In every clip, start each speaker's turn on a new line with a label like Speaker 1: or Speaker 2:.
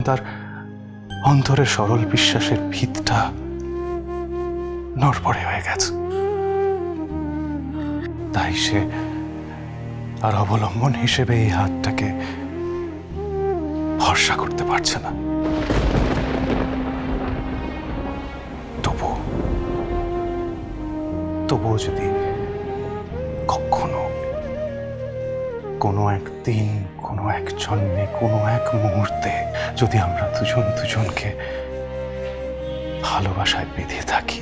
Speaker 1: তার অন্তরের সরল বিশ্বাসের ভিতটা নড়বড়ে হয়ে গেছে। তাই সে আর অবলম্বন হিসেবে এই হাতটাকে ভরসা করতে পারছে না। তবুও যদি কখনো কোনো একদিন, কোনো এক জন্মে, কোনো এক মুহূর্তে যদি আমরা দুজন দুজনকে ভালোবাসায় বেঁধে থাকি,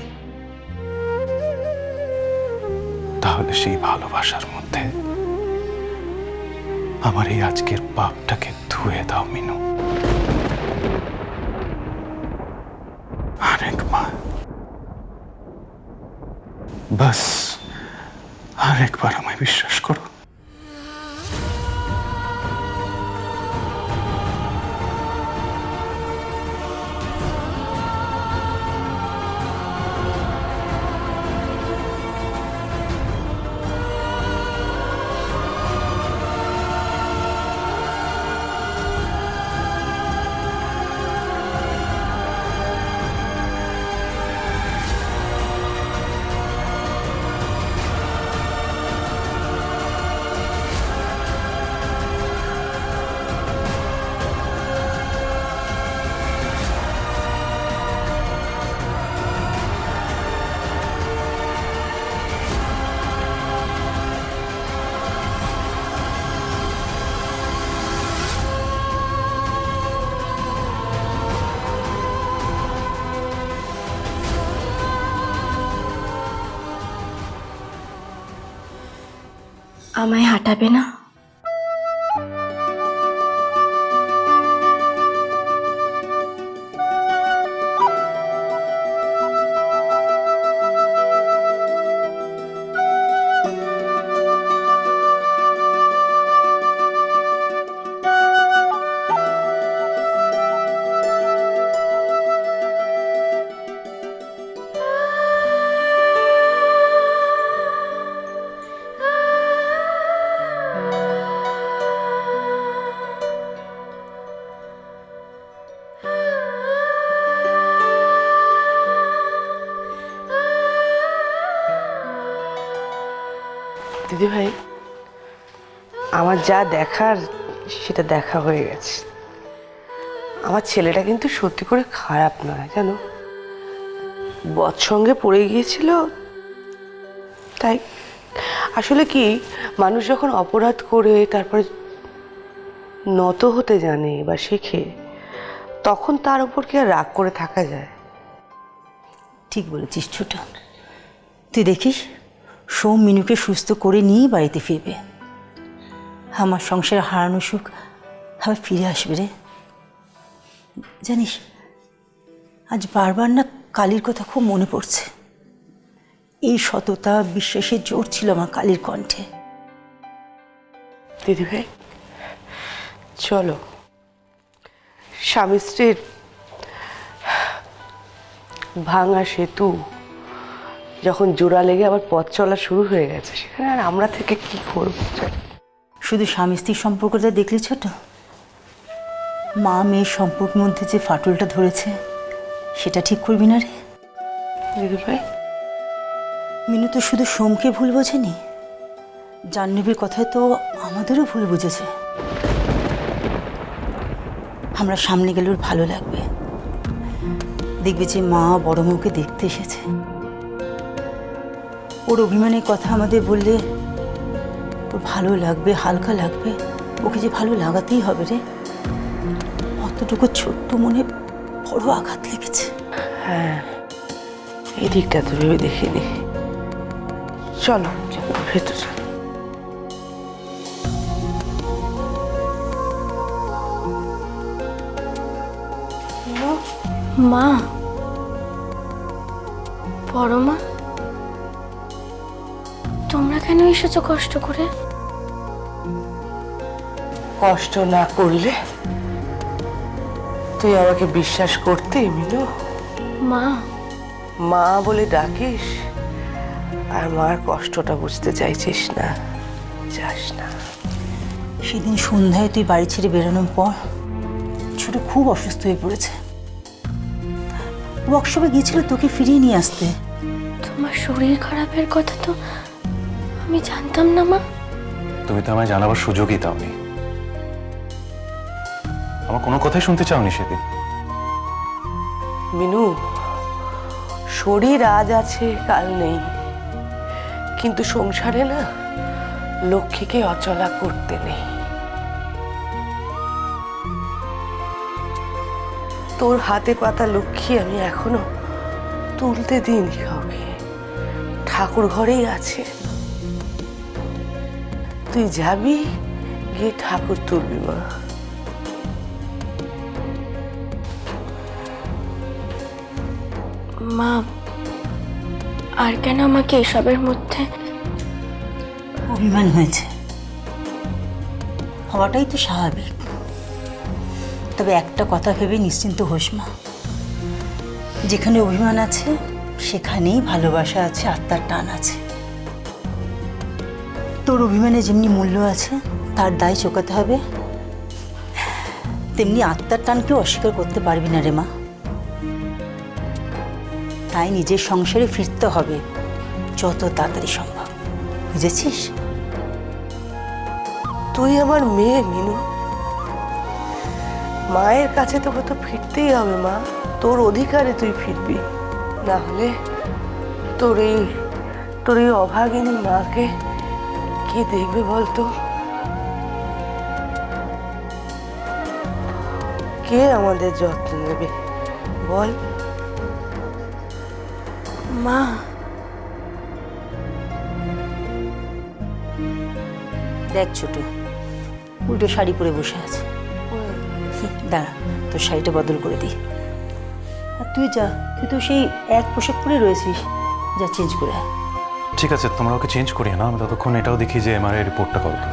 Speaker 1: তাহলে সেই ভালোবাসার মধ্যে আমার এই আজকের পাপটাকে ধুয়ে দাও মিনু। আরেকবার, বাস আরেকবার আমায় বিশ্বাস করো।
Speaker 2: আমায় হাঁটাবে না?
Speaker 3: দিদি ভাই, আমার যা দেখার সেটা দেখা হয়ে গেছে। আমার ছেলেটা কিন্তু সত্যি করে খারাপ নয় জানো, বৎসঙ্গে পড়ে গিয়েছিল। তাই আসলে কি, মানুষ যখন অপরাধ করে তারপরে নত হতে জানে বা শেখে, তখন তার উপর কি আর রাগ করে থাকা যায়?
Speaker 4: ঠিক বলেছিস ছোট। তুই দেখিস সোম মিনুকে সুস্থ করে নিয়ে বাড়িতে ফিরবে। আমার সংসারে হারানো সুখ আবার ফিরে আসবে রে। জানিস, আজ বারবার না কালীর কথা খুব মনে পড়ছে। এই সততা বিশ্বাসের জোর ছিল আমার কালীর কণ্ঠে।
Speaker 3: দিদি ভাই চলো, স্বামী স্ত্রীর ভাঙা সেতু যখন জোড়া লেগে আবার পথ চলা শুরু হয়ে গেছে, সেখানে আর আমরা থেকে কি করবো?
Speaker 4: শুধু স্বামী স্ত্রীর সম্পর্কটা দেখলে ছোট, মা মেয়ের সম্পর্কের মধ্যে যে ফাটলটা ধরেছে সেটা ঠিক করবি না রে।
Speaker 3: দিদি ভাই,
Speaker 4: মিনু তো শুধু সোমকে ভুল বোঝেনি, জাহ্নবীর কথায় তো আমাদেরও ভুল বুঝেছে। আমরা সামনে গেলে ওর ভালো লাগবে, দেখবে যে মা বড় বউকে দেখতে এসেছে। ওর অভিমানের কথা আমাদের বললে ওর ভালো লাগবে, হালকা লাগবে। ওকে যে ভালো লাগাতেই হবে রে। অতটুকু ছোট্ট মনে বড় আঘাত লেগেছে।
Speaker 3: হ্যাঁ, এই দিকটা তো ভেবে দেখিনি। চলো ভেতরে।
Speaker 2: মা, বড় মা, তোমরা কেন এসেছো কষ্ট করে?
Speaker 3: কষ্ট না করলে তুই আমাকে বিশ্বাস করতে মিনু?
Speaker 2: মা,
Speaker 3: মা বলে ডাকিস আর মার কষ্টটা বুঝতে চাইছিস না, চাস না।
Speaker 4: সেদিন সন্ধ্যায় তুই বাড়ি ছেড়ে বেরোনোর পর চিত্রটা খুব অসুস্থ হয়ে পড়েছে। ওয়ার্কশপে গিয়েছিল তোকে ফিরিয়ে নিয়ে আসতে।
Speaker 2: তোমার শরীর খারাপের কথা তো আমি জানতাম না মা।
Speaker 1: তুমি তো আমায় জানাবার সুযোগই দাওনি। আমার কোনো কথাই শুনতে চাওনি সেদিন।
Speaker 3: মিনু, শরীর আজ আছে কাল নেই, কিন্তু সংসারে না লক্ষ্মীকে অচলা করতে নেই। তোর হাতে পাতা লক্ষ্মী আমি এখনো তুলতে দিইনি কাউকে, ঠাকুর ঘরেই আছে। তুই যাবি, গিয়ে ঠাকুর তুলবি মা।
Speaker 2: মা, আর কেন আমাকে এসবের মধ্যে?
Speaker 4: অভিমান হয়েছে, হওয়াটাই তো স্বাভাবিক। তবে একটা কথা ভেবে নিশ্চিন্ত হোস মা, যেখানে অভিমান আছে সেখানেই ভালোবাসা আছে, আত্মার টান আছে। তোর অভিমানে যেমনি মূল্য আছে তার দায় চোকাতে হবে, তেমনি আত্মার টানকেও অস্বীকার করতে পারবি না রে মা। তাই নিজের সংসারে ফিরতে হবে যত তাড়াতাড়ি সম্ভব, বুঝেছিস?
Speaker 3: তুই আমার মেয়ে মিনু, মায়ের কাছে তোকে তো ফিরতেই হবে মা। তোর অধিকারে তুই ফিরবি, না হলে তোর এই অভাগিনী মাকে কে দেখবে বলতো? কে আমাদের যত্ন নেবে বল?
Speaker 2: মা,
Speaker 4: দেখ ছোট, উল্টো শাড়ি পরে বসে আছে। দাঁড়া, তোর শাড়িটা বদল করে দিই। আর তুই যা, তুই তো সেই এক পোশাক পরে রয়েছিস, যা চেঞ্জ করে আয়।
Speaker 1: ঠিক আছে, তোমরা ওকে চেঞ্জ করিয়ে না, আমি ততক্ষণ এটাও দেখি যে এমআরআই রিপোর্টটা কত।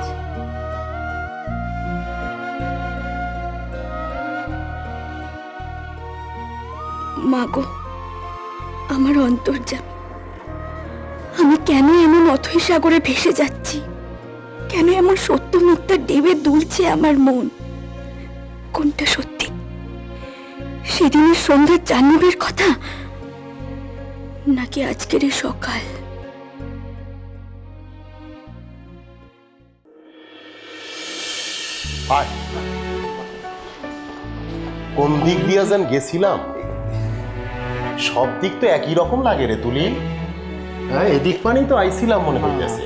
Speaker 2: মা গো, আমার অন্তর্যামী, আমি কেন এমন অথৈ সাগরে ভেসে যাচ্ছি? কেন এমন সত্য মিথ্যা ডেবে দুলছে আমার মন? কোনটা সত্যি? সেদিনের সন্ধ্যার জাহ্নবীর কথা, নাকি আজকের এই সকাল?
Speaker 5: আয়, কোন দিক দিয়ে যেন গেছিলাম, সব দিক তো একই রকম লাগে রে তুলি। হ্যাঁ, এদিক মানেই তো আইছিলাম মনে হইতেছে।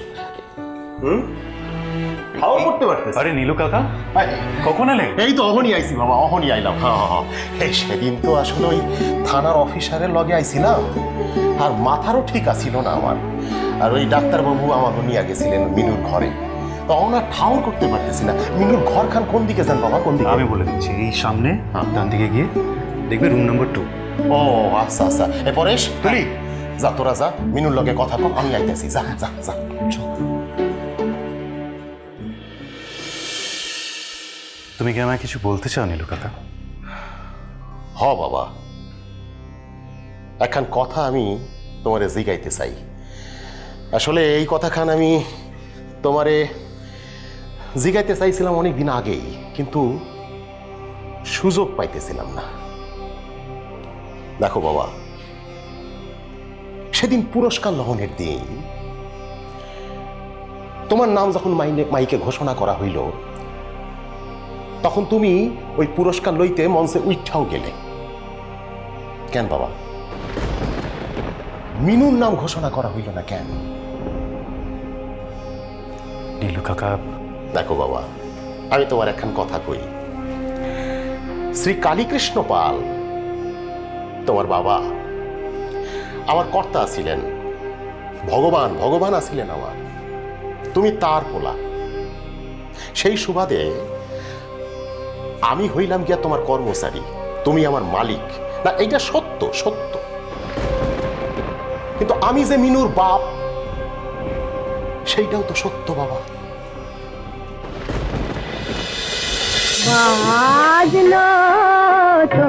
Speaker 5: খাওয়া করতে পারতেছি।
Speaker 1: আরে নীলু কাকা,
Speaker 5: আয়,
Speaker 1: কখন এলে?
Speaker 5: এই তো অহনি আইছি বাবা, অহনি আইলাম। হ্যাঁ হ্যাঁ হ্যাঁ, এই সেদিন তো আসলে ওই থানার অফিসারের লগে আইছিলাম, আর মাথারও ঠিক আছিল না আমার। আর ওই ডাক্তারবাবু আমাকে নিয়ে গেছিলেন মিনুর ঘরে, তখন আর ঠাউর করতে পারতেছি না মিনুর ঘরখান কোন দিকে যান বাবা, কোন দিকে?
Speaker 1: আমি বলে দিচ্ছি, এই সামনে ডান দিকে গিয়ে দেখবে রুম নাম্বার 2।
Speaker 5: ও আচ্ছা আচ্ছা, এ পরেশ তুলি যা, তোরা যা, মিনুর লগে কথা কম, আমি আইতেছি। যা যা যা।
Speaker 1: তুমি কি আমায় কিছু বলতে চাও নীলু কাকা?
Speaker 5: হ বাবা, একখান কথা আমি তোমারে জিগাইতে চাই। আসলে এই কথাখান আমি তোমারে জিগাইতে চাইছিলাম অনেক দিন আগেই, কিন্তু সুযোগ পাইতেছিলাম না। দেখো বাবা, সেদিন পুরস্কার গ্রহণের দিন তোমার নাম যখন মাইকে ঘোষণা করা হইল, তখন তুমি ওই পুরস্কার লইতে মঞ্চে উইঠাও গেলে কেন বাবা? মিনুর নাম ঘোষণা করা হইল না কেন?
Speaker 1: নীলু কাকা,
Speaker 5: দেখো বাবা, আমি তোমার একখান কথা কই। শ্রী কালীকৃষ্ণ পাল তোমার বাবা আমার কর্তা ছিলেন, ভগবান ভগবান আছিলেন আমার। তুমি তার পোলা, সেই সুবাদে আমি হইলাম গিয়া তোমার কর্মচারী, তুমি আমার মালিক। না, এইটা সত্য সত্য, কিন্তু আমি যে মিনুর বাপ সেইটাও তো সত্য বাবা।
Speaker 2: বাজলো তো